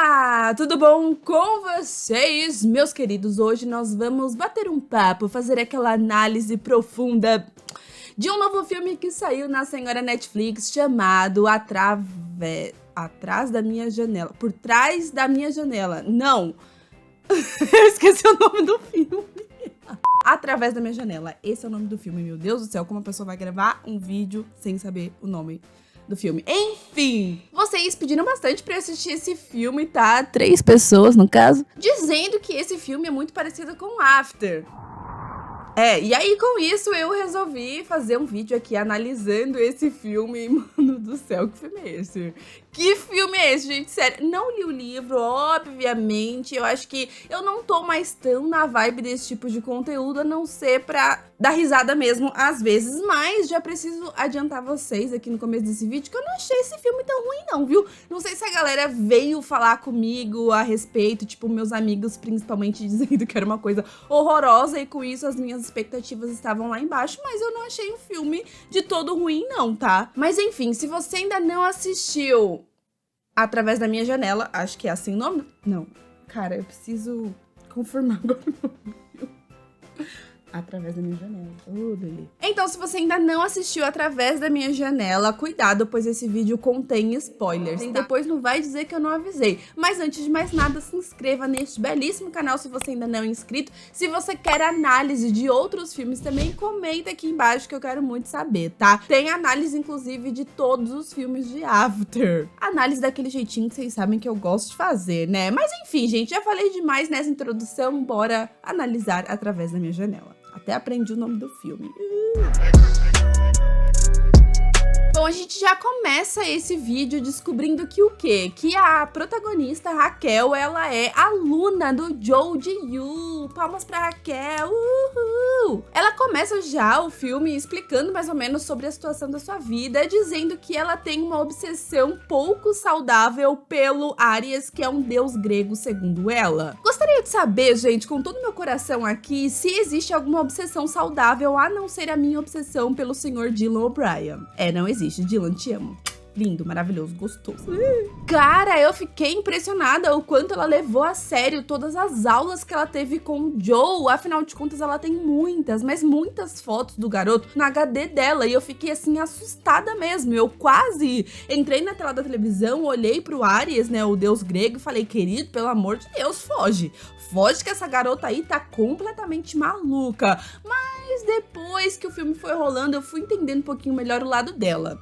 Olá, tudo bom com vocês, meus queridos? Hoje nós vamos bater um papo, fazer aquela análise profunda de um novo filme que saiu na senhora Netflix chamado Atrás da Minha Janela. Por Trás da Minha Janela. Não, eu esqueci o nome do filme. Através da Minha Janela. Esse é o nome do filme, meu Deus do céu, como a pessoa vai gravar um vídeo sem saber o nome do filme. Enfim, vocês pediram bastante pra eu assistir esse filme, tá? 3 pessoas, no caso, dizendo que esse filme é muito parecido com After. E aí com isso eu resolvi fazer um vídeo aqui analisando esse filme. Mano do céu, que filme é esse? Que filme é esse, gente? Sério, não li o livro, obviamente. Eu acho que eu não tô mais tão na vibe desse tipo de conteúdo, a não ser pra dar risada mesmo, às vezes. Mas já preciso adiantar vocês aqui no começo desse vídeo que eu não achei esse filme tão ruim não, viu? Não sei se a galera veio falar comigo a respeito, tipo, meus amigos principalmente dizendo que era uma coisa horrorosa, e com isso as minhas expectativas estavam lá embaixo, mas eu não achei um filme de todo ruim não, tá? Mas enfim, se você ainda não assistiu Através da Minha Janela, acho que é assim o nome? Não, cara, eu preciso confirmar agora o nome. Através da Minha Janela. Beleza. Então, se você ainda não assistiu Através da Minha Janela, cuidado, pois esse vídeo contém spoilers. E depois não vai dizer que eu não avisei. Mas antes de mais nada, se inscreva neste belíssimo canal se você ainda não é inscrito. Se você quer análise de outros filmes também, comenta aqui embaixo que eu quero muito saber, tá? Tem análise, inclusive, de todos os filmes de After. Análise daquele jeitinho que vocês sabem que eu gosto de fazer, né? Mas enfim, gente, já falei demais nessa introdução, bora analisar Através da Minha Janela. Até aprendi o nome do filme. Bom, a gente já começa esse vídeo descobrindo que o quê? Que a protagonista, Raquel, ela é aluna do Joe Ji-Yoo. Palmas pra Raquel. Uhul! Ela começa já o filme explicando mais ou menos sobre a situação da sua vida, dizendo que ela tem uma obsessão pouco saudável pelo Ares, que é um deus grego, segundo ela. Gostaria de saber, gente, com todo o meu coração aqui, se existe alguma obsessão saudável a não ser a minha obsessão pelo senhor Dylan O'Brien. Não existe. Dylan, te amo. Lindo, maravilhoso, gostoso. Cara, eu fiquei impressionada o quanto ela levou a sério todas as aulas que ela teve com o Joe. Afinal de contas, ela tem muitas, mas muitas fotos do garoto no HD dela. E eu fiquei, assim, assustada mesmo. Eu quase entrei na tela da televisão, olhei pro Ares, né, o deus grego, e falei, querido, pelo amor de Deus, foge. Foge que essa garota aí tá completamente maluca. Mas depois que o filme foi rolando, eu fui entendendo um pouquinho melhor o lado dela.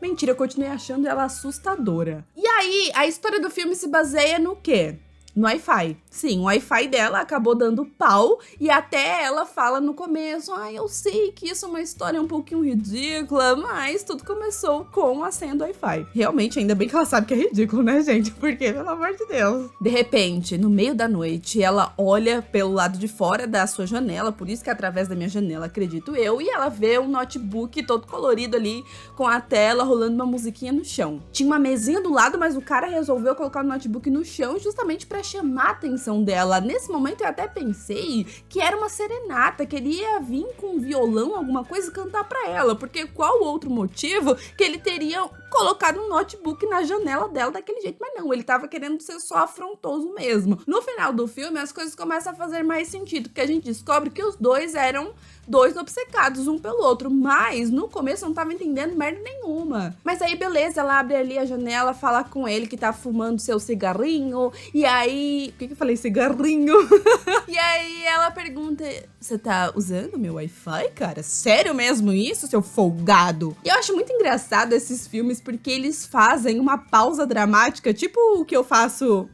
Mentira, eu continuei achando ela assustadora. E aí, a história do filme se baseia no quê? No Wi-Fi. Sim, o Wi-Fi dela acabou dando pau e até ela fala no começo, eu sei que isso é uma história um pouquinho ridícula, mas tudo começou com a senha do Wi-Fi. Realmente, ainda bem que ela sabe que é ridículo, né, gente? Porque, pelo amor de Deus. De repente, no meio da noite, ela olha pelo lado de fora da sua janela, por isso que é Através da Minha Janela, acredito eu, e ela vê um notebook todo colorido ali, com a tela rolando uma musiquinha no chão. Tinha uma mesinha do lado, mas o cara resolveu colocar o notebook no chão justamente pra chamar a atenção dela. Nesse momento eu até pensei que era uma serenata, que ele ia vir com um violão, alguma coisa, e cantar pra ela, porque qual outro motivo que ele teria colocado um notebook na janela dela daquele jeito? Mas não, ele tava querendo ser só afrontoso mesmo. No final do filme as coisas começam a fazer mais sentido, porque a gente descobre que os dois eram dois obcecados um pelo outro, mas no começo eu não tava entendendo merda nenhuma. Mas aí beleza, ela abre ali a janela, fala com ele que tá fumando seu cigarrinho, e aí... Por que eu falei cigarrinho? E aí ela pergunta, você tá usando meu Wi-Fi, cara? Sério mesmo isso, seu folgado? E eu acho muito engraçado esses filmes porque eles fazem uma pausa dramática, tipo o que eu faço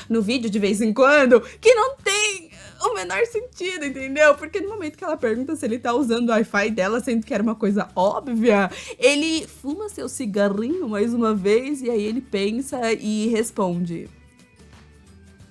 no vídeo de vez em quando, que não tem o menor sentido, entendeu? Porque no momento que ela pergunta se ele tá usando o Wi-Fi dela, sendo que era uma coisa óbvia, ele fuma seu cigarrinho mais uma vez, e aí ele pensa e responde,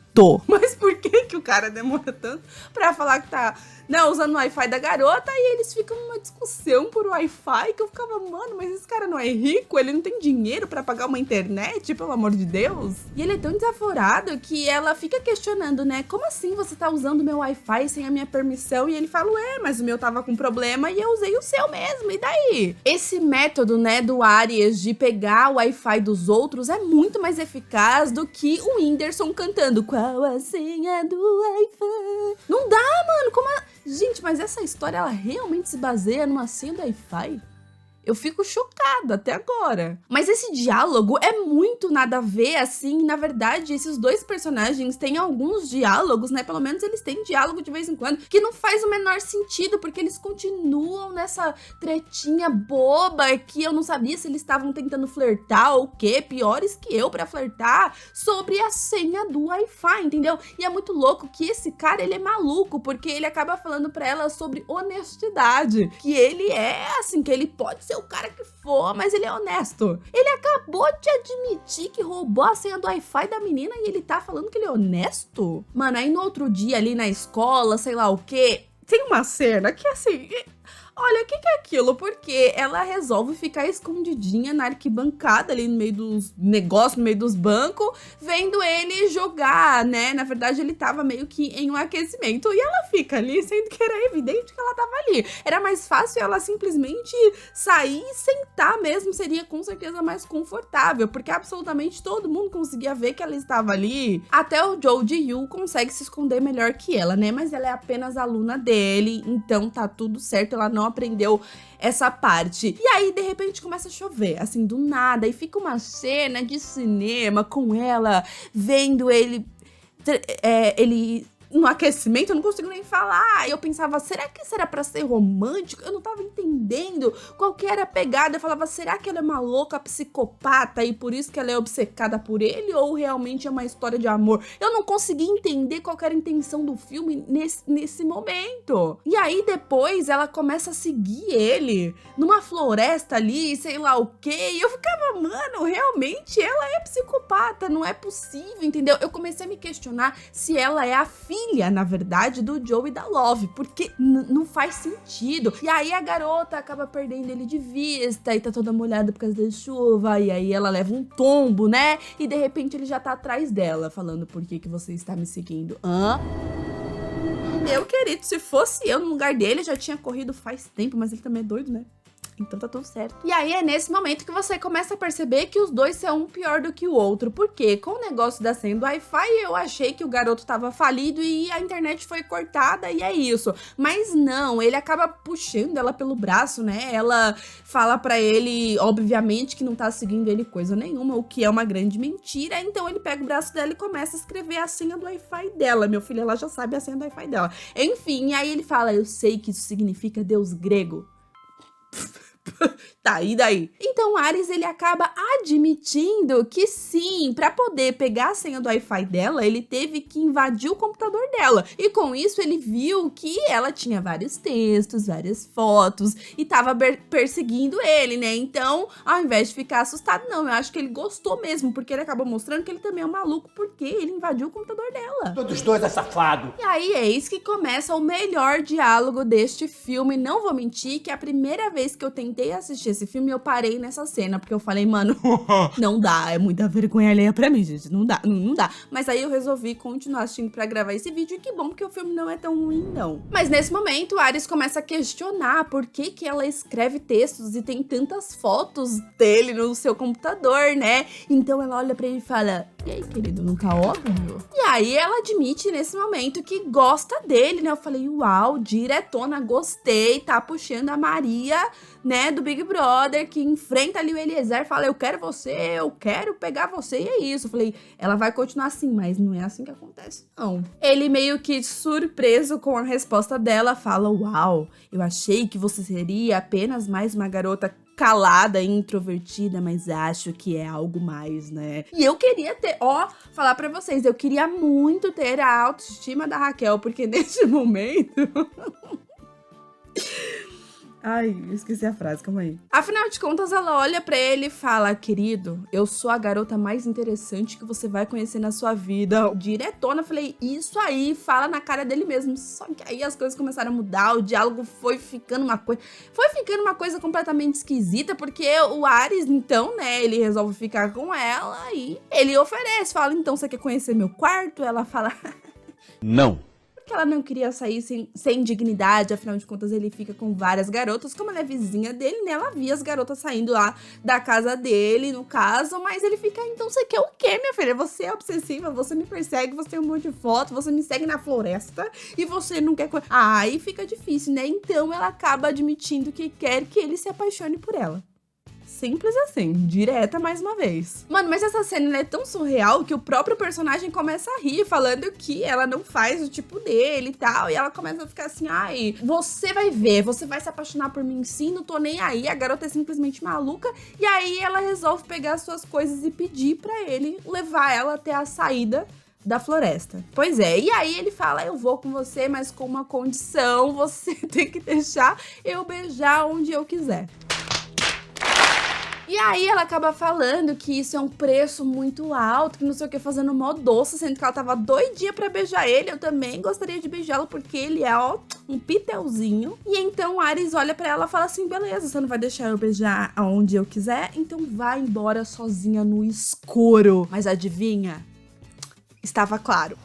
muito. Mas por que que o cara demora tanto pra falar que tá, né, usando o Wi-Fi da garota? E eles ficam numa discussão por Wi-Fi, que eu ficava, mano, mas esse cara não é rico? Ele não tem dinheiro pra pagar uma internet, pelo amor de Deus? E ele é tão desaforado que ela fica questionando, né, como assim você tá usando meu Wi-Fi sem a minha permissão? E ele fala, mas o meu tava com problema e eu usei o seu mesmo, e daí? Esse método, né, do Aries de pegar o Wi-Fi dos outros é muito mais eficaz do que o Whindersson cantando qual a senha do Wi-Fi. Não dá, mano, como a... Gente, mas essa história, ela realmente se baseia numa senha do Wi-Fi? Eu fico chocada até agora. Mas esse diálogo é muito nada a ver, assim. Na verdade, esses dois personagens têm alguns diálogos, né? Pelo menos eles têm diálogo de vez em quando, que não faz o menor sentido, porque eles continuam nessa tretinha boba que eu não sabia se eles estavam tentando flertar ou o quê. Piores que eu pra flertar sobre a senha do Wi-Fi, entendeu? E é muito louco que esse cara, ele é maluco, porque ele acaba falando pra ela sobre honestidade. Que ele é, assim, que ele pode ser o cara que for, mas ele é honesto. Ele acabou de admitir que roubou a senha do Wi-Fi da menina e ele tá falando que ele é honesto? Mano, aí no outro dia ali na escola, sei lá o quê, tem uma cena que assim... Olha, o que é aquilo? Porque ela resolve ficar escondidinha na arquibancada ali no meio dos negócios, no meio dos bancos, vendo ele jogar, né? Na verdade, ele tava meio que em um aquecimento. E ela fica ali, sendo que era evidente que ela tava ali. Era mais fácil ela simplesmente sair e sentar mesmo, seria com certeza mais confortável, porque absolutamente todo mundo conseguia ver que ela estava ali. Até o Joe Ji-Yoo consegue se esconder melhor que ela, né? Mas ela é apenas aluna dele, então tá tudo certo, ela não aprendeu essa parte. E aí, de repente, começa a chover, assim, do nada, e fica uma cena de cinema com ela vendo ele no aquecimento, eu não consigo nem falar. Eu pensava, será que será pra ser romântico? Eu não tava entendendo qual que era a pegada. Eu falava, será que ela é uma louca psicopata e por isso que ela é obcecada por ele? Ou realmente é uma história de amor? Eu não consegui entender qual que era a intenção do filme nesse momento. E aí depois ela começa a seguir ele numa floresta ali, sei lá o quê. E eu ficava, mano, realmente ela é psicopata, não é possível, entendeu? Eu comecei a me questionar se ela é a filha, na verdade, do Joe e da Love, porque não faz sentido. E aí a garota acaba perdendo ele de vista e tá toda molhada por causa da chuva, e aí ela leva um tombo, né? E de repente ele já tá atrás dela, falando, por que você está me seguindo? Hã? Meu querido, se fosse eu no lugar dele, já tinha corrido faz tempo, mas ele também é doido, né? Então tá tudo certo. E aí é nesse momento que você começa a perceber que os dois são um pior do que o outro. Porque com o negócio da senha do Wi-Fi, eu achei que o garoto tava falido e a internet foi cortada e é isso. Mas não, ele acaba puxando ela pelo braço, né? Ela fala pra ele, obviamente, que não tá seguindo ele coisa nenhuma, o que é uma grande mentira. Então ele pega o braço dela e começa a escrever a senha do Wi-Fi dela. Meu filho, ela já sabe a senha do Wi-Fi dela. Enfim, aí ele fala, eu sei que isso significa Deus grego. Tá, e daí? Então o Ares, ele acaba admitindo que sim, pra poder pegar a senha do Wi-Fi dela, ele teve que invadir o computador dela. E com isso ele viu que ela tinha vários textos, várias fotos e tava perseguindo ele, né? Então, ao invés de ficar assustado, não, eu acho que ele gostou mesmo, porque ele acabou mostrando que ele também é um maluco, porque ele invadiu o computador dela. Todos dois é safado. E aí é isso que começa o melhor diálogo deste filme. Não vou mentir que a primeira vez que eu tentei assistir esse filme, eu parei nessa cena, porque eu falei, mano, não dá, é muita vergonha alheia pra mim, gente, não dá, não dá. Mas aí eu resolvi continuar assistindo pra gravar esse vídeo, e que bom, porque o filme não é tão ruim, não. Mas nesse momento, o Ares começa a questionar por que que ela escreve textos e tem tantas fotos dele no seu computador, né? Então ela olha pra ele e fala, e aí, querido, não tá óbvio? E aí ela admite nesse momento que gosta dele, né? Eu falei, uau, diretona, gostei, tá puxando a Maria, né, do Big Brother, que enfrenta ali o Eliezer, fala, eu quero você, eu quero pegar você, e é isso. Eu falei, ela vai continuar assim, mas não é assim que acontece, não. Ele meio que surpreso com a resposta dela, fala, uau, eu achei que você seria apenas mais uma garota calada e introvertida, mas acho que é algo mais, né? E eu queria ter, falar pra vocês, eu queria muito ter a autoestima da Raquel, porque nesse momento... Ai, eu esqueci a frase, calma aí. Afinal de contas, ela olha pra ele e fala: querido, eu sou a garota mais interessante que você vai conhecer na sua vida. Diretona, falei, isso aí, fala na cara dele mesmo. Só que aí as coisas começaram a mudar, o diálogo foi ficando uma coisa completamente esquisita, porque o Ares, então, né, ele resolve ficar com ela e ele oferece, fala, então, você quer conhecer meu quarto? Ela fala, não. que ela não queria sair sem dignidade, afinal de contas ele fica com várias garotas, como ela é vizinha dele, né, ela via as garotas saindo lá da casa dele, no caso, mas ele fica, então você quer o quê, minha filha? Você é obsessiva, você me persegue, você tem um monte de foto, você me segue na floresta e você não quer... Aí fica difícil, né, então ela acaba admitindo que quer que ele se apaixone por ela. Simples assim, direta mais uma vez. Mano, mas essa cena é tão surreal que o próprio personagem começa a rir, falando que ela não faz o tipo dele e tal. E ela começa a ficar assim, ai, você vai ver, você vai se apaixonar por mim sim, não tô nem aí. A garota é simplesmente maluca. E aí ela resolve pegar suas coisas e pedir pra ele levar ela até a saída da floresta. Pois é, e aí ele fala, eu vou com você, mas com uma condição, você tem que deixar eu beijar onde eu quiser. E aí ela acaba falando que isso é um preço muito alto, que não sei o que, fazendo mó doce, sendo que ela tava doidinha pra beijar ele. Eu também gostaria de beijá-lo porque ele é, ó, um pitelzinho. E então Ares olha pra ela e fala assim, beleza, você não vai deixar eu beijar aonde eu quiser? Então vai embora sozinha no escuro. Mas adivinha? Estava claro.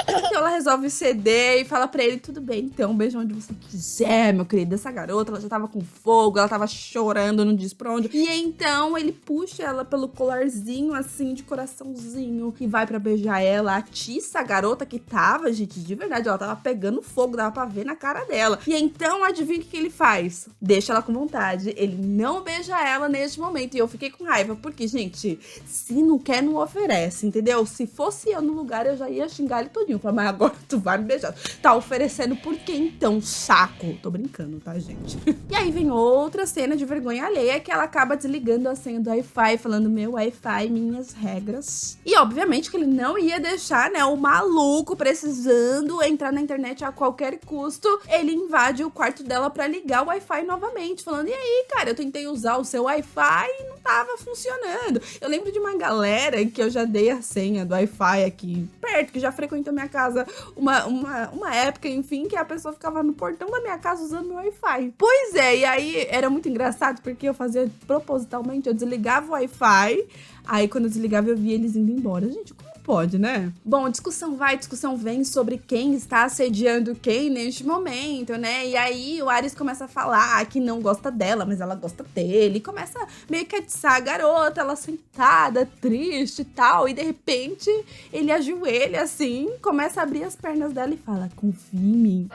Então ela resolve ceder e fala pra ele, tudo bem, então beija onde você quiser, meu querido. Essa garota, ela já tava com fogo, ela tava chorando, não diz pra onde. E então ele puxa ela pelo colarzinho, assim, de coraçãozinho, e vai pra beijar ela, atiça a garota que tava, gente, de verdade, ela tava pegando fogo, dava pra ver na cara dela. E então, adivinha o que ele faz? Deixa ela com vontade, ele não beija ela neste momento. E eu fiquei com raiva, porque, gente, se não quer, não oferece, entendeu? Se fosse eu no lugar, eu já ia xingar ele todinho. Falei, mas agora tu vai me beijar. Tá oferecendo por quê então, saco? Tô brincando, tá, gente? E aí vem outra cena de vergonha alheia, que ela acaba desligando a senha do Wi-Fi, falando, meu Wi-Fi, minhas regras. E obviamente que ele não ia deixar, né, o maluco precisando entrar na internet a qualquer custo. Ele invade o quarto dela pra ligar o Wi-Fi novamente, falando, e aí, cara, eu tentei usar o seu Wi-Fi e não tava funcionando. Eu lembro de uma galera que eu já dei a senha do Wi-Fi aqui perto, que já frequentou minha casa uma época, enfim, que a pessoa ficava no portão da minha casa usando meu Wi-Fi. Pois é, e aí era muito engraçado, porque eu fazia propositalmente, eu desligava o Wi-Fi, aí quando eu desligava eu via eles indo embora. Gente, como pode, né? Bom, discussão vai, discussão vem sobre quem está assediando quem neste momento, né? E aí o Ares começa a falar que não gosta dela, mas ela gosta dele. Começa meio que a atiçar a garota, ela sentada, triste e tal. E de repente ele ajoelha assim, começa a abrir as pernas dela e fala, confia em mim.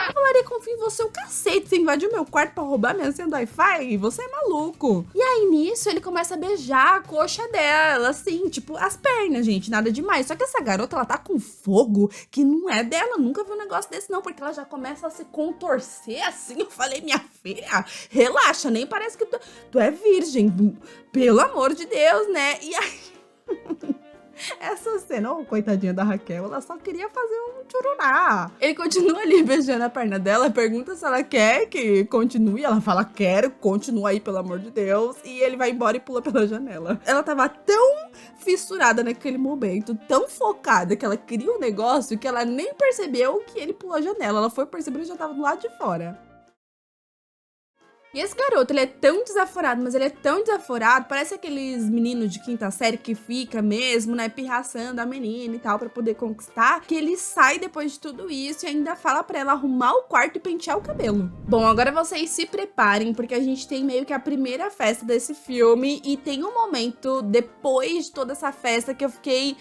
Eu falaria, confia em você o cacete, você invadiu meu quarto pra roubar minha senha do Wi-Fi? Você é maluco. E aí nisso ele começa a beijar a coxa dela, assim, tipo, as pernas, gente, nada demais. Só que essa garota, ela tá com fogo que não é dela, nunca vi um negócio desse não, porque ela já começa a se contorcer assim. Eu falei, minha filha, relaxa, nem parece que tu é virgem, pelo amor de Deus, né? E aí... Essa cena, oh, coitadinha da Raquel, ela só queria fazer um tchururá. Ele continua ali beijando a perna dela, pergunta se ela quer que continue. Ela fala, quero, continua aí, pelo amor de Deus. E ele vai embora e pula pela janela. Ela tava tão fissurada naquele momento, tão focada, que ela queria um negócio que ela nem percebeu que ele pulou a janela. Ela foi perceber que já tava do lado de fora. E esse garoto, ele é tão desaforado, mas ele é tão desaforado, parece aqueles meninos de quinta série que fica mesmo, né, pirraçando a menina e tal, pra poder conquistar, que ele sai depois de tudo isso e ainda fala pra ela arrumar o quarto e pentear o cabelo. Bom, agora vocês se preparem, porque a gente tem meio que a primeira festa desse filme e tem um momento depois de toda essa festa que eu fiquei...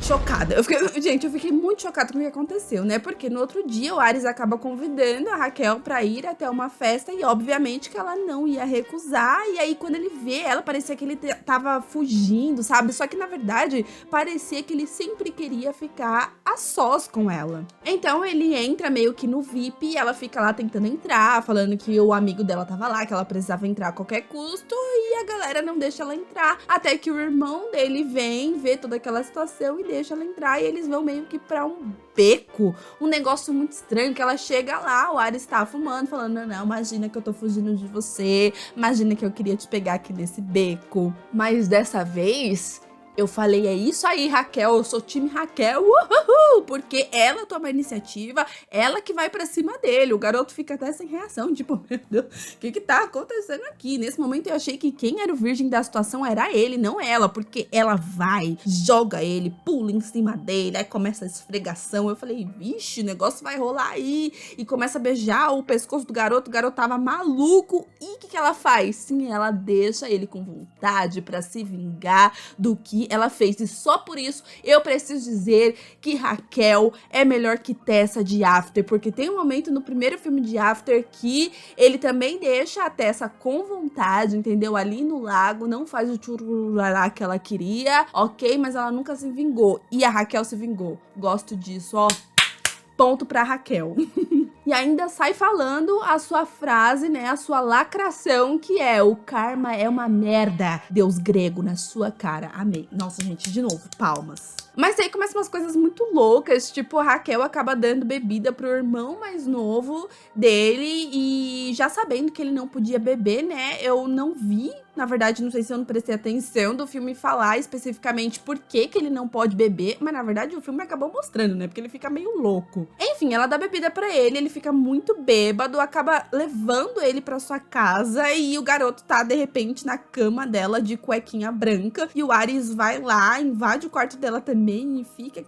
chocada. Gente, eu fiquei muito chocada com o que aconteceu, né? Porque no outro dia o Ares acaba convidando a Raquel pra ir até uma festa e obviamente que ela não ia recusar. E aí quando ele vê ela, parecia que ele tava fugindo, sabe? Só que na verdade parecia que ele sempre queria ficar a sós com ela. Então ele entra meio que no VIP e ela fica lá tentando entrar, falando que o amigo dela tava lá, que ela precisava entrar a qualquer custo, e a galera não deixa ela entrar, até que o irmão dele vem, vê toda aquela situação e deixa ela entrar, e eles vão meio que pra um beco, um negócio muito estranho, que ela chega lá, o Ares tá fumando, falando, não, imagina que eu tô fugindo de você, imagina que eu queria te pegar aqui nesse beco. Mas dessa vez, eu falei, é isso aí, Raquel, eu sou time Raquel, uhul, porque ela toma a iniciativa, ela que vai pra cima dele. O garoto fica até sem reação, tipo, meu Deus, o que tá acontecendo aqui? Nesse momento eu achei que quem era o virgem da situação era ele, não ela, porque ela vai, joga ele, pula em cima dele, aí começa a esfregação. Eu falei, vixe, o negócio vai rolar aí. E começa a beijar o pescoço do garoto, o garoto tava maluco. E o que ela faz? Sim, ela deixa ele com vontade pra se vingar do que ela fez, e só por isso eu preciso dizer que Raquel é melhor que Tessa de After, porque tem um momento no primeiro filme de After que ele também deixa a Tessa com vontade, entendeu? Ali no lago, não faz o chururará que ela queria, ok? Mas ela nunca se vingou, e a Raquel se vingou. Gosto disso, ó. Ponto pra Raquel. E ainda sai falando a sua frase, né, a sua lacração, que é: o karma é uma merda, deus grego na sua cara. Amei. Nossa, gente, de novo, palmas. Mas aí começam umas coisas muito loucas, tipo, a Raquel acaba dando bebida pro irmão mais novo dele, e já sabendo que ele não podia beber, né, eu não vi, na verdade, não sei se eu não prestei atenção do filme falar especificamente por que ele não pode beber, mas na verdade o filme acabou mostrando, né, porque ele fica meio louco. Enfim, ela dá bebida pra ele fica muito bêbado, acaba levando ele pra sua casa, e o garoto tá, de repente, na cama dela de cuequinha branca, e o Ares vai lá, invade o quarto dela também, e fica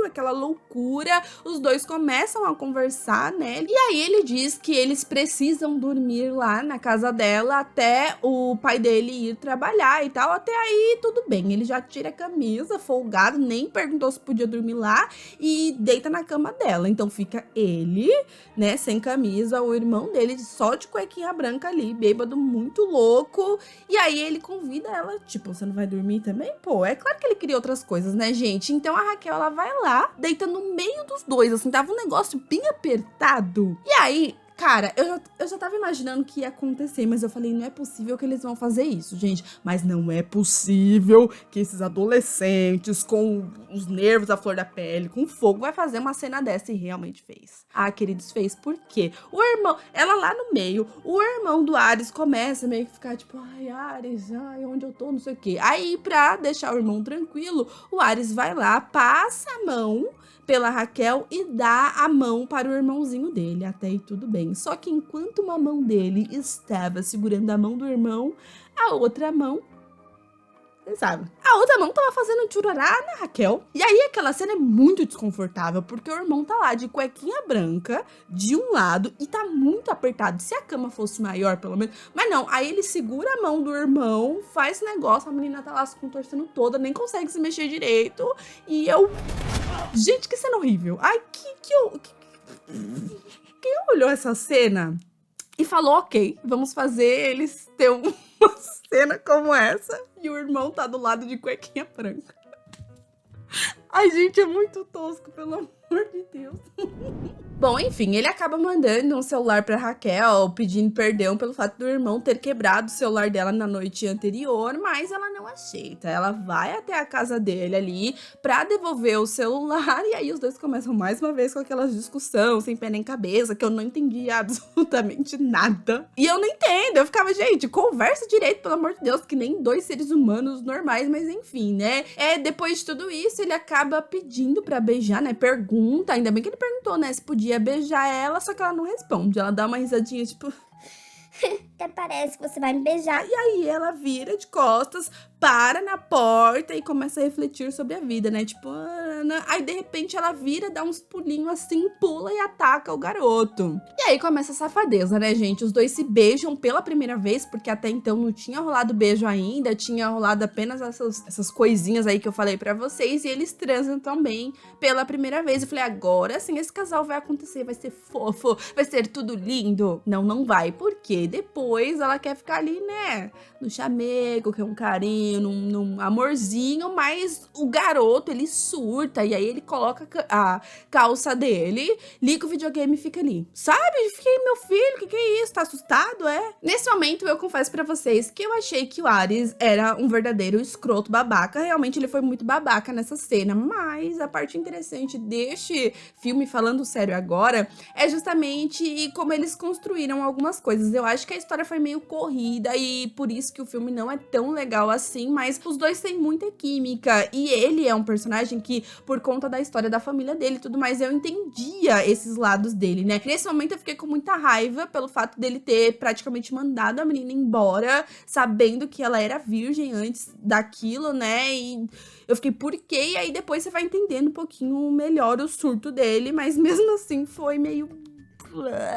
aquela loucura. Os dois começam a conversar, né, e aí ele diz que eles precisam dormir lá na casa dela até o pai dele ir trabalhar e tal. Até aí tudo bem, ele já tira a camisa, folgado, nem perguntou se podia dormir lá, e deita na cama dela. Então fica ele, né, sem camisa, o irmão dele só de cuequinha branca ali, bêbado, muito louco. E aí ele convida ela, tipo, você não vai dormir também? Pô, é claro que ele queria outras coisas, né, gente? Então a Raquel, ela vai lá, deita no meio dos dois, assim, tava um negócio bem apertado. E aí, cara, eu já tava imaginando que ia acontecer, mas eu falei, não é possível que eles vão fazer isso, gente. Mas não é possível que esses adolescentes com os nervos à flor da pele, com fogo, vai fazer uma cena dessa, e realmente fez. Ah, queridos, fez por quê? O irmão, ela lá no meio, o irmão do Ares começa meio que ficar tipo, ai, Ares, ai, onde eu tô, não sei o quê. Aí, pra deixar o irmão tranquilo, o Ares vai lá, passa a mão pela Raquel e dá a mão para o irmãozinho dele. Até aí tudo bem. Só que enquanto uma mão dele estava segurando a mão do irmão, a outra mão, você sabe, a outra mão tava fazendo churará na Raquel. E aí aquela cena é muito desconfortável, porque o irmão tá lá de cuequinha branca, de um lado, e tá muito apertado. Se a cama fosse maior, pelo menos. Mas não, aí ele segura a mão do irmão, faz negócio, a menina tá lá se contorcendo toda, nem consegue se mexer direito. E eu... Gente, que cena horrível. Ai, quem olhou essa cena e falou, ok, vamos fazer eles ter uma cena como essa, e o irmão tá do lado de cuequinha branca. Ai, gente, é muito tosco, pelo amor de Deus. Bom, enfim, ele acaba mandando um celular pra Raquel, pedindo perdão pelo fato do irmão ter quebrado o celular dela na noite anterior, mas ela não aceita. Ela vai até a casa dele ali pra devolver o celular, e aí os dois começam mais uma vez com aquela discussão sem pé nem cabeça, que eu não entendi absolutamente nada. E eu não entendo, eu ficava, gente, conversa direito, pelo amor de Deus, que nem dois seres humanos normais, mas enfim, né? Depois de tudo isso, ele acaba pedindo pra beijar, né? Pergunta, ainda bem que ele perguntou, né, se podia beijar ela, só que ela não responde. Ela dá uma risadinha, tipo... Até parece que você vai me beijar. E aí ela vira de costas, para na porta e começa a refletir sobre a vida, né? Tipo, aí de repente ela vira, dá uns pulinhos assim, pula e ataca o garoto. E aí começa a safadeza, né, gente? Os dois se beijam pela primeira vez, porque até então não tinha rolado beijo ainda, tinha rolado apenas essas coisinhas aí que eu falei pra vocês, e eles transam também pela primeira vez. Eu falei, agora sim esse casal vai acontecer, vai ser fofo, vai ser tudo lindo. Não, não vai, porque depois ela quer ficar ali, né, no chamego, que é um carinho, num amorzinho, mas o garoto, ele surta, surta. E aí ele coloca a calça dele, liga o videogame e fica ali. Sabe? Fiquei, meu filho, que é isso? Tá assustado, é? Nesse momento, eu confesso pra vocês que eu achei que o Ares era um verdadeiro escroto babaca. Realmente, ele foi muito babaca nessa cena. Mas a parte interessante deste filme, falando sério agora, é justamente como eles construíram algumas coisas. Eu acho que a história foi meio corrida e por isso que o filme não é tão legal assim, mas os dois têm muita química e ele é um personagem que, por conta da história da família dele e tudo mais, eu entendia esses lados dele, né? Nesse momento eu fiquei com muita raiva pelo fato dele ter praticamente mandado a menina embora, sabendo que ela era virgem antes daquilo, né? E eu fiquei, por quê? E aí depois você vai entendendo um pouquinho melhor o surto dele, mas mesmo assim foi meio...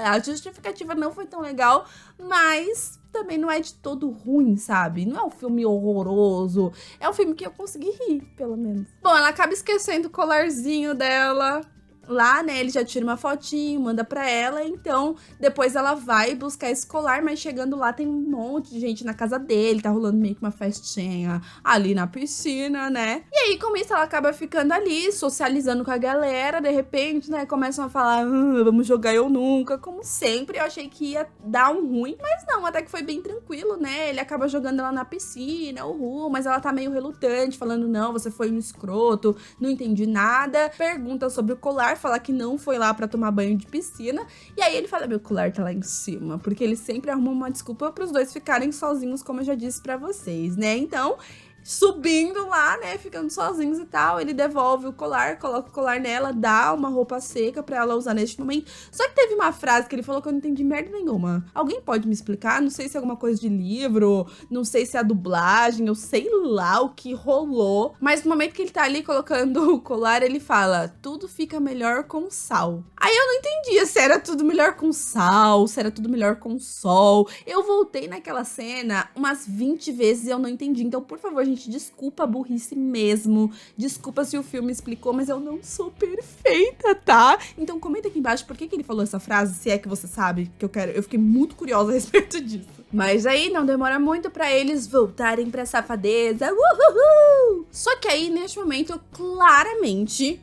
A justificativa não foi tão legal, mas também não é de todo ruim, sabe? Não é um filme horroroso, é um filme que eu consegui rir, pelo menos. Bom, ela acaba esquecendo o colarzinho dela lá, né, ele já tira uma fotinho, manda pra ela, então depois ela vai buscar esse colar, mas chegando lá tem um monte de gente na casa dele, tá rolando meio que uma festinha ali na piscina, né? E aí, com isso, ela acaba ficando ali, socializando com a galera, de repente, né, começam a falar, vamos jogar eu nunca, como sempre, eu achei que ia dar um ruim, mas não, até que foi bem tranquilo, né, ele acaba jogando ela na piscina, mas ela tá meio relutante, falando, não, você foi um escroto, não entendi nada, pergunta sobre o colar, falar que não foi lá pra tomar banho de piscina, e aí ele fala, meu colar tá lá em cima, porque ele sempre arruma uma desculpa pros dois ficarem sozinhos, como eu já disse pra vocês, né, então... Subindo lá, né, ficando sozinhos e tal, ele devolve o colar, coloca o colar nela, dá uma roupa seca pra ela usar neste momento. Só que teve uma frase que ele falou que eu não entendi merda nenhuma. Alguém pode me explicar? Não sei se é alguma coisa de livro, não sei se é a dublagem, eu sei lá o que rolou. Mas no momento que ele tá ali colocando o colar, ele fala, tudo fica melhor com sal. Aí eu não entendia se era tudo melhor com sal, se era tudo melhor com sol. Eu voltei naquela cena umas 20 vezes e eu não entendi. Então, por favor, gente, desculpa a burrice mesmo, desculpa se o filme explicou, mas eu não sou perfeita, tá? Então comenta aqui embaixo por que ele falou essa frase, se é que você sabe, que eu fiquei muito curiosa a respeito disso. Mas aí não demora muito pra eles voltarem pra safadeza, uhul! Só que aí, neste momento, claramente...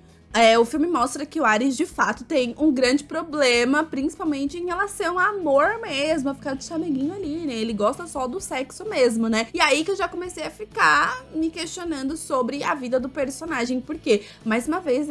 o filme mostra que o Ares, de fato, tem um grande problema, principalmente em relação ao amor mesmo, a ficar de chameguinho ali, né? Ele gosta só do sexo mesmo, né? E aí que eu já comecei a ficar me questionando sobre a vida do personagem, porque, mais uma vez,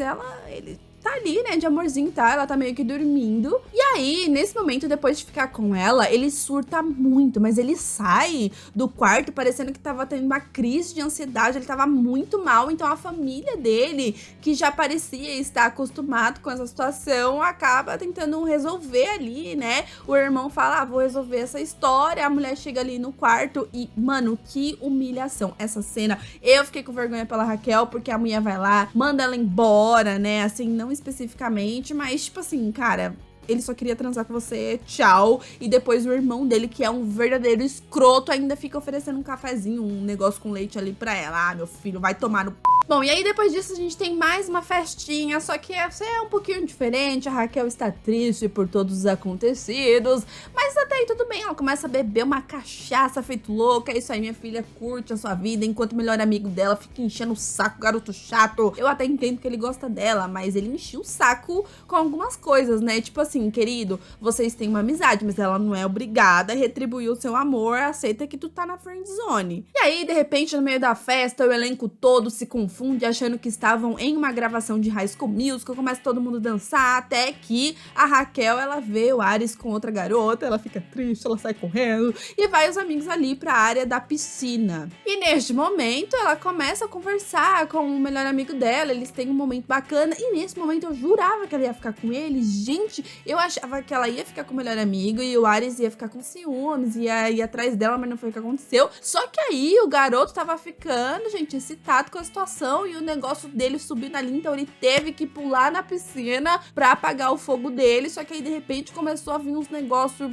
ele tá ali, né, de amorzinho, tá? Ela tá meio que dormindo. E aí, nesse momento, depois de ficar com ela, ele surta muito, mas ele sai do quarto parecendo que tava tendo uma crise de ansiedade, ele tava muito mal, então a família dele, que já parecia estar acostumado com essa situação, acaba tentando resolver ali, né? O irmão fala, vou resolver essa história, a mulher chega ali no quarto e, mano, que humilhação essa cena. Eu fiquei com vergonha pela Raquel, porque a mulher vai lá, manda ela embora, né, assim, não especificamente, mas tipo assim, cara, ele só queria transar com você, tchau. E depois o irmão dele, que é um verdadeiro escroto, ainda fica oferecendo um cafezinho, um negócio com leite ali pra ela. Meu filho, vai tomar no... Bom, e aí depois disso a gente tem mais uma festinha, só que essa é um pouquinho diferente. A Raquel está triste por todos os acontecidos, mas até aí tudo bem, ela começa a beber uma cachaça feito louca. É isso aí, minha filha, curte a sua vida, enquanto o melhor amigo dela fica enchendo o saco, garoto chato. Eu até entendo que ele gosta dela, mas ele encheu o saco com algumas coisas, né? Tipo assim, querido, vocês têm uma amizade, mas ela não é obrigada a retribuir o seu amor, aceita que tu tá na friendzone. E aí, de repente, no meio da festa, o elenco todo se confunde, achando que estavam em uma gravação de High School Musical, começa todo mundo a dançar, até que a Raquel, ela vê o Ares com outra garota, ela fica triste, ela sai correndo, e vai os amigos ali pra área da piscina. E neste momento, ela começa a conversar com o melhor amigo dela, eles têm um momento bacana, e nesse momento eu jurava que ela ia ficar com ele. Gente, eu achava que ela ia ficar com o melhor amigo e o Ares ia ficar com ciúmes, ia ir atrás dela, mas não foi o que aconteceu. Só que aí o garoto tava ficando, gente, excitado com a situação e o negócio dele subindo ali, então ele teve que pular na piscina pra apagar o fogo dele. Só que aí de repente começou a vir uns negócios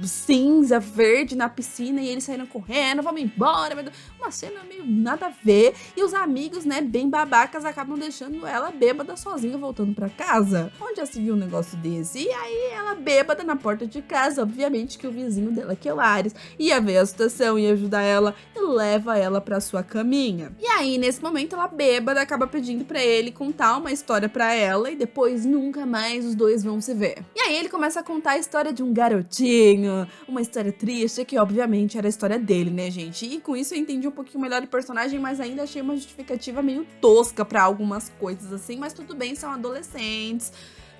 cinza, verde na piscina e eles saíram correndo, vamos embora. Uma cena meio nada a ver. E os amigos, né, bem babacas, acabam deixando ela bêbada sozinha voltando pra casa. Onde já se viu um negócio desse? E aí ela bêbada na porta de casa, obviamente que o vizinho dela, que é o Ares, ia ver a situação, ia ajudar ela e leva ela pra sua caminha. E aí, nesse momento, ela bêbada acaba pedindo pra ele contar uma história pra ela e depois nunca mais os dois vão se ver. E aí ele começa a contar a história de um garotinho, uma história triste, que obviamente era a história dele, né, gente? E com isso eu entendi um pouquinho melhor o personagem, mas ainda achei uma justificativa meio tosca pra algumas coisas assim, mas tudo bem, são adolescentes.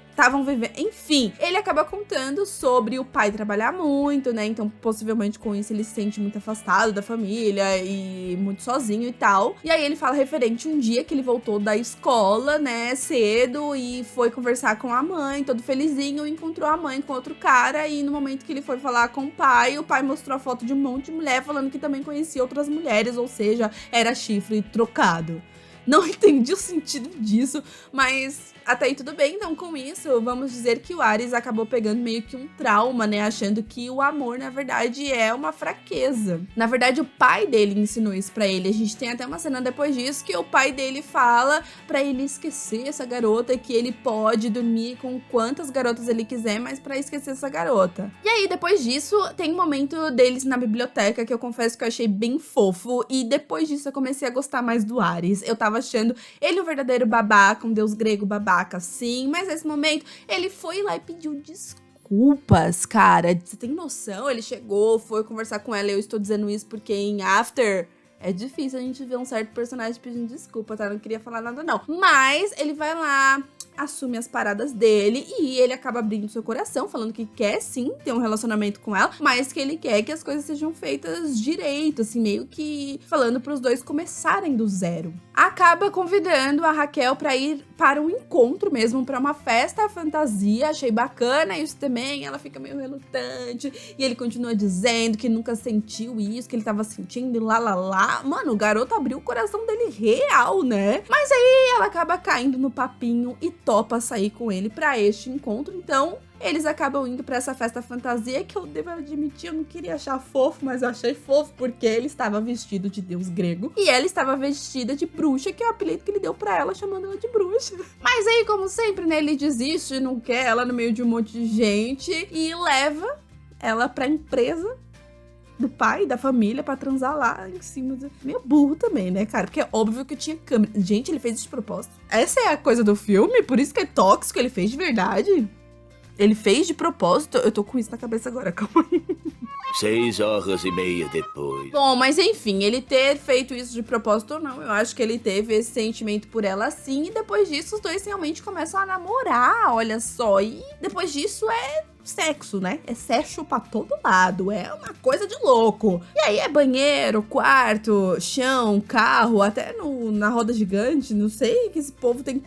Estavam vivendo, enfim, ele acaba contando sobre o pai trabalhar muito, né, então possivelmente com isso ele se sente muito afastado da família e muito sozinho e tal. E aí ele fala referente um dia que ele voltou da escola, né, cedo e foi conversar com a mãe, todo felizinho, encontrou a mãe com outro cara e no momento que ele foi falar com o pai mostrou a foto de um monte de mulher falando que também conhecia outras mulheres, ou seja, era chifre trocado. Não entendi o sentido disso, mas até aí tudo bem. Então com isso, vamos dizer que o Ares acabou pegando meio que um trauma, né? Achando que o amor, na verdade, é uma fraqueza. Na verdade, o pai dele ensinou isso pra ele. A gente tem até uma cena depois disso que o pai dele fala pra ele esquecer essa garota, que ele pode dormir com quantas garotas ele quiser, mas pra esquecer essa garota. E aí, depois disso, tem um momento deles na biblioteca que eu confesso que eu achei bem fofo. E depois disso, eu comecei a gostar mais do Ares. Eu tava achando ele um verdadeiro babaca, um deus grego babaca, sim, mas nesse momento ele foi lá e pediu desculpas, cara. Você tem noção? Ele chegou, foi conversar com ela. Eu estou dizendo isso porque em After é difícil a gente ver um certo personagem pedindo desculpa, tá? Não queria falar nada, não. Mas ele vai lá, assume as paradas dele e ele acaba abrindo seu coração, falando que quer sim ter um relacionamento com ela, mas que ele quer que as coisas sejam feitas direito, assim, meio que falando pros dois começarem do zero. Acaba convidando a Raquel pra ir para um encontro mesmo, pra uma festa fantasia. Achei bacana isso também. Ela fica meio relutante e ele continua dizendo que nunca sentiu isso, que ele tava sentindo e lá. Mano, o garoto abriu o coração dele real, né? Mas aí ela acaba caindo no papinho e topa sair com ele pra este encontro. Então eles acabam indo pra essa festa fantasia que eu devo admitir, eu não queria achar fofo, mas eu achei fofo porque ele estava vestido de deus grego e ela estava vestida de bruxa, que é o apelido que ele deu pra ela, chamando ela de bruxa. Mas aí, como sempre, né, ele desiste, não quer ela no meio de um monte de gente e leva ela pra empresa do pai, da família, pra transar lá em cima. Meio burro também, né, cara? Porque é óbvio que tinha câmera. Gente, ele fez isso de propósito. Essa é a coisa do filme? Por isso que é tóxico, ele fez de verdade? Ele fez de propósito? Eu tô com isso na cabeça agora, calma aí. 6h30 depois. Bom, mas enfim, ele ter feito isso de propósito ou não, eu acho que ele teve esse sentimento por ela sim, e depois disso os dois realmente começam a namorar, olha só. E depois disso é sexo, né? É sexo pra todo lado, é uma coisa de louco. E aí é banheiro, quarto, chão, carro, até na roda gigante, não sei que esse povo tem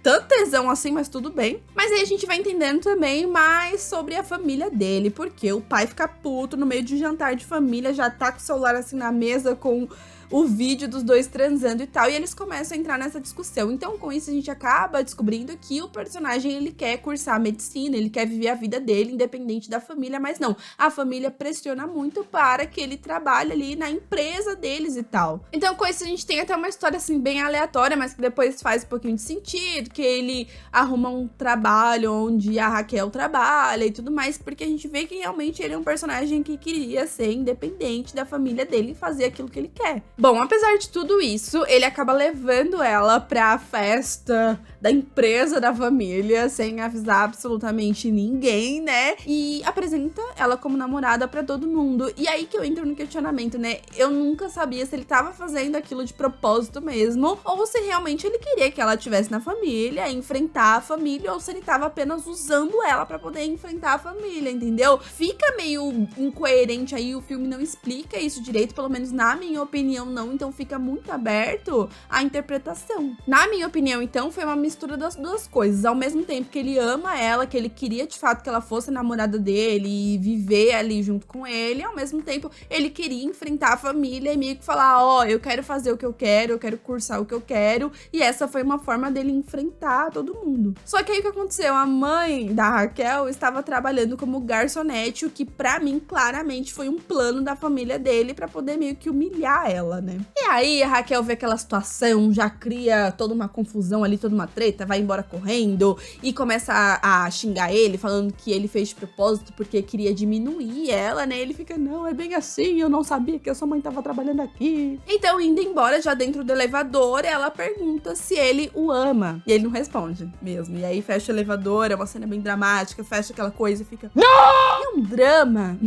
tanto tesão assim, mas tudo bem. Mas aí a gente vai entendendo também mais sobre a família dele, porque o pai fica puto no meio de jantar de família, já tá com o celular assim na mesa com o vídeo dos dois transando e tal, e eles começam a entrar nessa discussão. Então, com isso, a gente acaba descobrindo que o personagem, ele quer cursar medicina, ele quer viver a vida dele, independente da família, mas não, a família pressiona muito para que ele trabalhe ali na empresa deles e tal. Então, com isso, a gente tem até uma história, assim, bem aleatória, mas que depois faz um pouquinho de sentido, que ele arruma um trabalho onde a Raquel trabalha e tudo mais, porque a gente vê que realmente ele é um personagem que queria ser independente da família dele e fazer aquilo que ele quer. Bom, apesar de tudo isso, ele acaba levando ela pra festa da empresa da família, sem avisar absolutamente ninguém, né? E apresenta ela como namorada pra todo mundo. E aí que eu entro no questionamento, né? Eu nunca sabia se ele tava fazendo aquilo de propósito mesmo, ou se realmente ele queria que ela estivesse na família, enfrentar a família, ou se ele tava apenas usando ela pra poder enfrentar a família, entendeu? Fica meio incoerente aí, o filme não explica isso direito, pelo menos na minha opinião não. Então fica muito aberto à interpretação. Na minha opinião, então, foi uma mistura das duas coisas. Ao mesmo tempo que ele ama ela, que ele queria de fato que ela fosse namorada dele e viver ali junto com ele, ao mesmo tempo ele queria enfrentar a família e meio que falar, ó, eu quero fazer o que eu quero cursar o que eu quero, e essa foi uma forma dele enfrentar todo mundo. Só que aí o que aconteceu? A mãe da Raquel estava trabalhando como garçonete, o que pra mim claramente foi um plano da família dele pra poder meio que humilhar ela, né? E aí a Raquel vê aquela situação, já cria toda uma confusão ali, toda uma treta, vai embora correndo e começa a xingar ele, falando que ele fez de propósito porque queria diminuir ela, né? Ele fica, não, é bem assim, eu não sabia que a sua mãe tava trabalhando aqui. Então, indo embora, já dentro do elevador, ela pergunta se ele o ama. E ele não responde mesmo. E aí fecha o elevador, é uma cena bem dramática, fecha aquela coisa e fica... Não! É um drama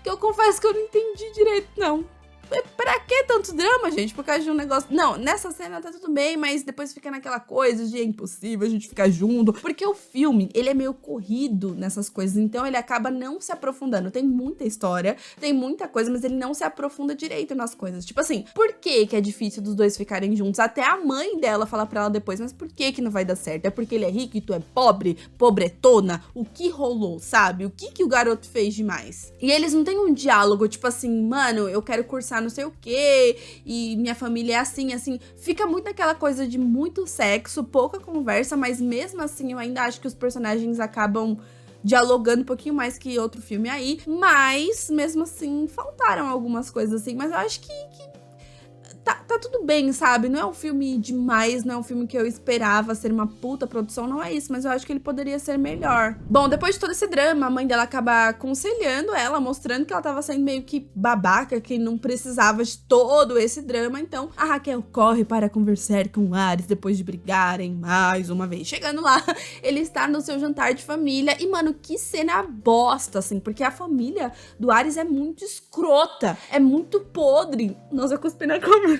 que eu confesso que eu não entendi direito, não. Pra que tanto drama, gente? Por causa de um negócio... Não, nessa cena tá tudo bem, mas depois fica naquela coisa de é impossível a gente ficar junto. Porque o filme, ele é meio corrido nessas coisas, então ele acaba não se aprofundando. Tem muita história, tem muita coisa, mas ele não se aprofunda direito nas coisas. Tipo assim, por que é difícil dos dois ficarem juntos? Até a mãe dela fala pra ela depois, mas por que não vai dar certo? É porque ele é rico e tu é pobre? Pobretona? O que rolou, sabe? O que o garoto fez demais? E eles não têm um diálogo, tipo assim, mano, eu quero cursar não sei o que, e minha família é assim, assim. Fica muito naquela coisa de muito sexo, pouca conversa, mas mesmo assim eu ainda acho que os personagens acabam dialogando um pouquinho mais que outro filme aí, mas mesmo assim faltaram algumas coisas assim, mas eu acho que tá tudo bem, sabe? Não é um filme demais, não é um filme que eu esperava ser uma puta produção, não é isso, mas eu acho que ele poderia ser melhor. Bom, depois de todo esse drama, a mãe dela acaba aconselhando ela, mostrando que ela tava sendo meio que babaca, que não precisava de todo esse drama, então a Raquel corre para conversar com o Ares depois de brigarem mais uma vez. Chegando lá, ele está no seu jantar de família e, mano, que cena bosta, assim, porque a família do Ares é muito escrota, é muito podre. Nossa, eu cuspi na câmera.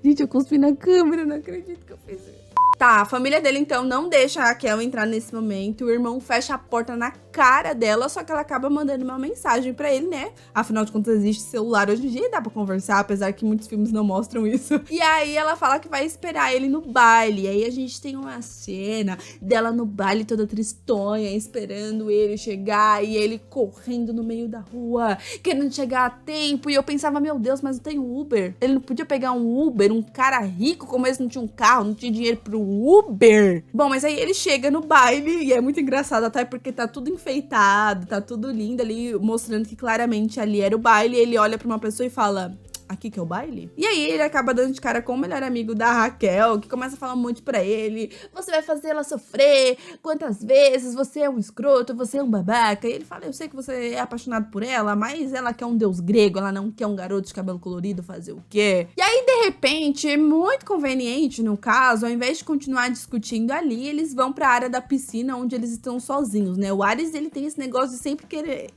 Gente, eu cuspi na câmera, não acredito que eu fiz isso. Tá, a família dele então não deixa a Raquel entrar nesse momento, o irmão fecha a porta na cara dela, só que ela acaba mandando uma mensagem pra ele, né? Afinal de contas, existe celular hoje em dia e dá pra conversar, apesar que muitos filmes não mostram isso. E aí ela fala que vai esperar ele no baile, e aí a gente tem uma cena dela no baile toda tristonha, esperando ele chegar, e ele correndo no meio da rua, querendo chegar a tempo, e eu pensava, meu Deus, mas não tem Uber? Ele não podia pegar um Uber, um cara rico, como esse não tinha um carro, não tinha dinheiro pro Uber. Bom, mas aí ele chega no baile e é muito engraçado, até porque tá tudo enfeitado, tá tudo lindo ali, mostrando que claramente ali era o baile. E ele olha pra uma pessoa e fala... aqui que é o baile? E aí ele acaba dando de cara com o melhor amigo da Raquel, que começa a falar um monte pra ele. Você vai fazer ela sofrer, quantas vezes, você é um escroto, você é um babaca. E ele fala, eu sei que você é apaixonado por ela, mas ela quer um deus grego, ela não quer um garoto de cabelo colorido fazer o quê? E aí, de repente, muito conveniente no caso, ao invés de continuar discutindo ali, eles vão pra área da piscina, onde eles estão sozinhos, né? O Ares, ele tem esse negócio de sempre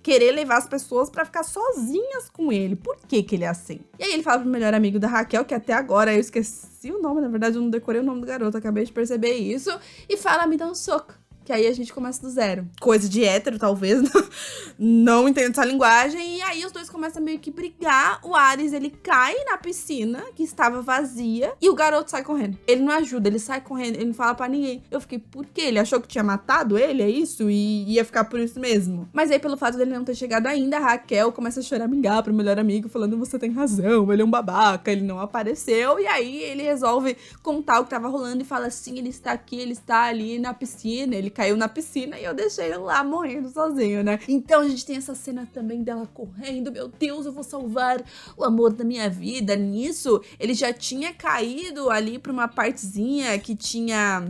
querer levar as pessoas pra ficar sozinhas com ele. Por que ele é assim? E aí ele fala pro melhor amigo da Raquel, que até agora eu esqueci o nome, na verdade eu não decorei o nome do garoto, acabei de perceber isso, e fala, me dá um soco. Que aí a gente começa do zero. Coisa de hétero, talvez. Não entendo essa linguagem. E aí os dois começam meio que brigar. O Ares, ele cai na piscina, que estava vazia. E o garoto sai correndo. Ele não ajuda, ele sai correndo. Ele não fala pra ninguém. Eu fiquei, por quê? Ele achou que tinha matado ele? É isso? E ia ficar por isso mesmo. Mas aí, pelo fato dele não ter chegado ainda, a Raquel começa a choramingar pro melhor amigo, falando, você tem razão, ele é um babaca, ele não apareceu. E aí ele resolve contar o que tava rolando e fala assim, ele está aqui, ele está ali na piscina. Ele caiu na piscina e eu deixei ele lá morrendo sozinho, né? Então a gente tem essa cena também dela correndo, meu Deus, eu vou salvar o amor da minha vida. Nisso, ele já tinha caído ali pra uma partezinha que tinha...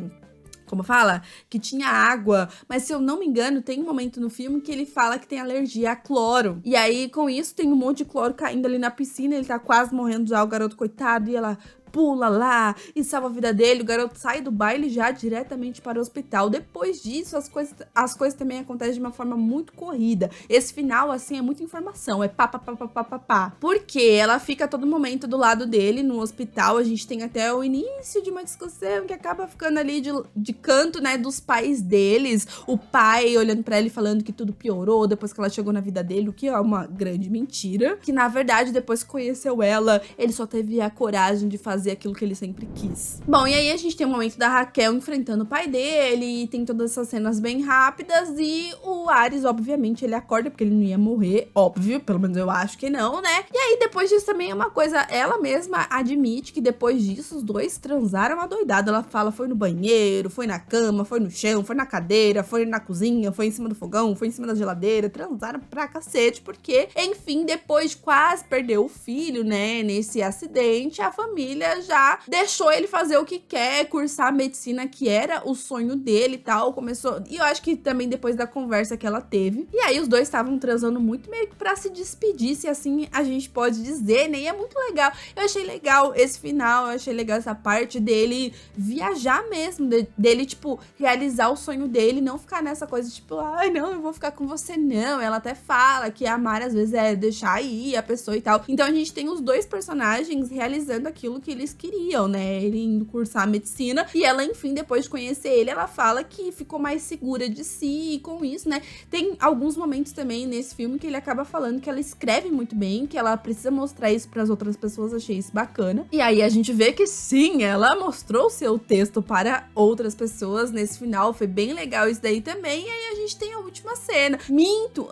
como fala? Que tinha água. Mas se eu não me engano, tem um momento no filme que ele fala que tem alergia a cloro. E aí, com isso, tem um monte de cloro caindo ali na piscina. Ele tá quase morrendo já, o garoto coitado. E ela, pula lá e salva a vida dele. O garoto sai do baile já diretamente para o hospital. Depois disso, as coisas também acontecem de uma forma muito corrida. Esse final, assim, é muita informação. É pá, pá, pá, pá, pá, pá, pá. Porque ela fica a todo momento do lado dele no hospital. A gente tem até o início de uma discussão que acaba ficando ali de canto, né, dos pais deles. O pai olhando pra ela e falando que tudo piorou depois que ela chegou na vida dele, o que é uma grande mentira. Que, na verdade, depois que conheceu ela, ele só teve a coragem de fazer aquilo que ele sempre quis. Bom, e aí a gente tem o momento da Raquel enfrentando o pai dele, e tem todas essas cenas bem rápidas, e o Ares, obviamente, ele acorda, porque ele não ia morrer, óbvio, pelo menos eu acho que não, né? E aí, depois disso também é uma coisa, ela mesma admite que depois disso os dois transaram adoidado. Ela fala, foi no banheiro, foi na cama, foi no chão, foi na cadeira, foi na cozinha, foi em cima do fogão, foi em cima da geladeira, transaram pra cacete, porque, enfim, depois de quase perder o filho, né, nesse acidente, a família já deixou ele fazer o que quer, cursar a medicina, que era o sonho dele e tal, começou, e eu acho que também depois da conversa que ela teve, e aí os dois estavam transando muito meio que pra se despedir, se assim a gente pode dizer, né, e é muito legal, eu achei legal esse final, eu achei legal essa parte dele viajar mesmo, dele, tipo, realizar o sonho dele, não ficar nessa coisa, tipo, ai, não, eu vou ficar com você, não, ela até fala que amar às vezes é deixar ir a pessoa e tal, então a gente tem os dois personagens realizando aquilo que eles queriam, né, ele indo cursar medicina, e ela, enfim, depois de conhecer ele, ela fala que ficou mais segura de si, e com isso, né, tem alguns momentos também nesse filme que ele acaba falando que ela escreve muito bem, que ela precisa mostrar isso pras outras pessoas, achei isso bacana, e aí a gente vê que sim, ela mostrou o seu texto para outras pessoas nesse final, foi bem legal isso daí também, e aí a gente tem a última cena,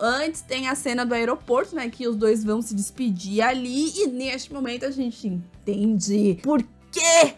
antes tem a cena do aeroporto, né, que os dois vão se despedir ali, e neste momento a gente entende por quê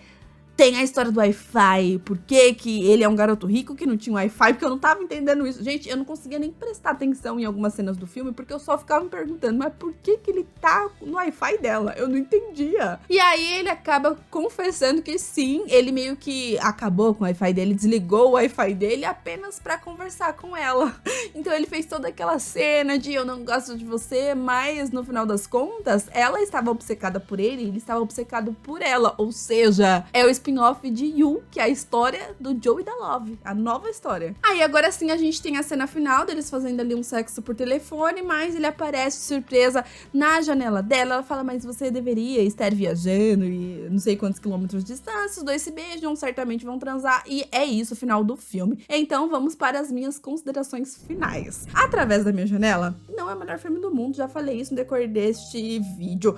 tem a história do Wi-Fi, por que que ele é um garoto rico que não tinha Wi-Fi, porque eu não tava entendendo isso. Gente, eu não conseguia nem prestar atenção em algumas cenas do filme, porque eu só ficava me perguntando, mas por que que ele tá no Wi-Fi dela? Eu não entendia. E aí ele acaba confessando que sim, ele meio que acabou com o Wi-Fi dele, desligou o Wi-Fi dele apenas pra conversar com ela. Então ele fez toda aquela cena de eu não gosto de você, mas no final das contas, ela estava obcecada por ele, ele estava obcecado por ela, ou seja, é o spin-off de You, que é a história do Joe e da Love, a nova história. Aí agora sim a gente tem a cena final deles fazendo ali um sexo por telefone, mas ele aparece surpresa na janela dela, ela fala, mas você deveria estar viajando e não sei quantos quilômetros de distância, os dois se beijam, certamente vão transar, e é isso o final do filme. Então vamos para as minhas considerações finais. Através da Minha Janela não é o melhor filme do mundo, já falei isso no decorrer deste vídeo,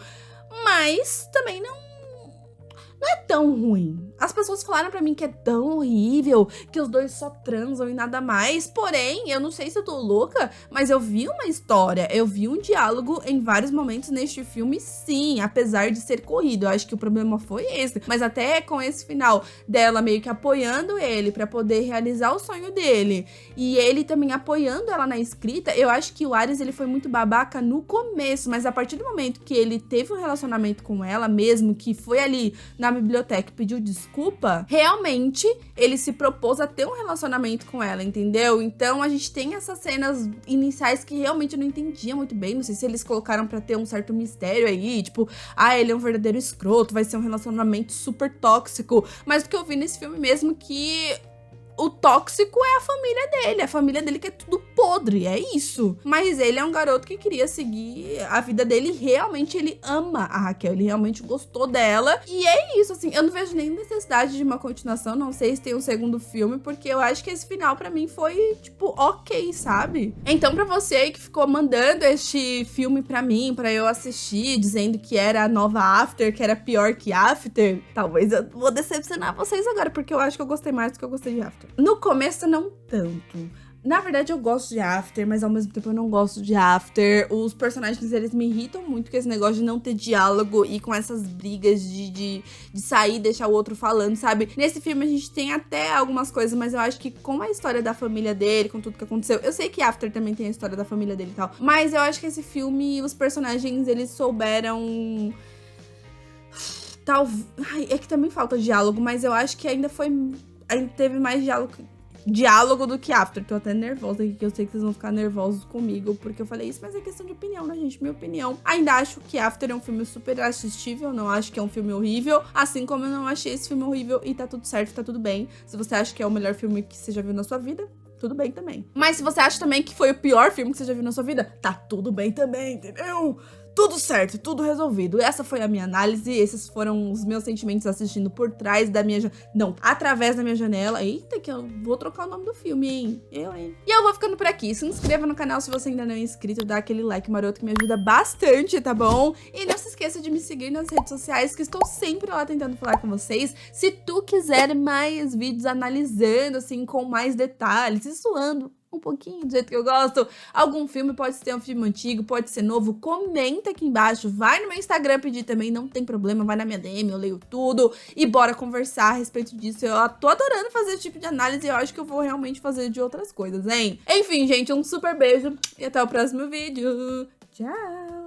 mas também não é tão ruim. As pessoas falaram pra mim que é tão horrível, que os dois só transam e nada mais. Porém, eu não sei se eu tô louca, mas eu vi uma história, eu vi um diálogo em vários momentos neste filme, sim, apesar de ser corrido. Eu acho que o problema foi esse. Mas até com esse final dela meio que apoiando ele pra poder realizar o sonho dele, e ele também apoiando ela na escrita, eu acho que o Ares, ele foi muito babaca no começo, mas a partir do momento que ele teve um relacionamento com ela mesmo, que foi ali na biblioteca e pediu desculpa, realmente ele se propôs a ter um relacionamento com ela, entendeu? Então a gente tem essas cenas iniciais que realmente eu não entendia muito bem, não sei se eles colocaram pra ter um certo mistério aí, tipo, ele é um verdadeiro escroto, vai ser um relacionamento super tóxico, mas o que eu vi nesse filme mesmo que o tóxico é a família dele que é tudo podre, é isso. Mas ele é um garoto que queria seguir a vida dele e realmente ele ama a Raquel, ele realmente gostou dela. E é isso, assim, eu não vejo nem necessidade de uma continuação, não sei se tem um segundo filme, porque eu acho que esse final pra mim foi, tipo, ok, sabe? Então pra você aí que ficou mandando este filme pra mim, pra eu assistir, dizendo que era a nova After, que era pior que After, talvez eu vou decepcionar vocês agora, porque eu acho que eu gostei mais do que eu gostei de After. No começo, não tanto. Na verdade, eu gosto de After, mas ao mesmo tempo eu não gosto de After. Os personagens, eles me irritam muito com esse negócio de não ter diálogo e com essas brigas de sair e deixar o outro falando, sabe? Nesse filme a gente tem até algumas coisas, mas eu acho que com a história da família dele, com tudo que aconteceu... Eu sei que After também tem a história da família dele e tal, mas eu acho que esse filme, os personagens, eles souberam... É que também falta diálogo, mas eu acho que ainda teve mais diálogo diálogo do que After. Tô até nervosa aqui, que eu sei que vocês vão ficar nervosos comigo, porque eu falei isso, mas é questão de opinião, né, gente? Minha opinião. Ainda acho que After é um filme super assistível, não acho que é um filme horrível, assim como eu não achei esse filme horrível e tá tudo certo, tá tudo bem. Se você acha que é o melhor filme que você já viu na sua vida, tudo bem também. Mas se você acha também que foi o pior filme que você já viu na sua vida, tá tudo bem também, entendeu? Tudo certo, tudo resolvido. Essa foi a minha análise, esses foram os meus sentimentos assistindo por trás da minha... Não, através da minha janela. Eita, que eu vou trocar o nome do filme, hein? Hein? E eu vou ficando por aqui. Se inscreva no canal se você ainda não é inscrito, dá aquele like maroto que me ajuda bastante, tá bom? E não se esqueça de me seguir nas redes sociais, que estou sempre lá tentando falar com vocês. Se tu quiser mais vídeos analisando, assim, com mais detalhes, e zoando um pouquinho, do jeito que eu gosto, algum filme, pode ser um filme antigo, pode ser novo, comenta aqui embaixo, vai no meu Instagram pedir também, não tem problema, vai na minha DM, eu leio tudo, e bora conversar a respeito disso. Eu tô adorando fazer esse tipo de análise e eu acho que eu vou realmente fazer de outras coisas, hein? Enfim, gente, um super beijo e até o próximo vídeo. Tchau!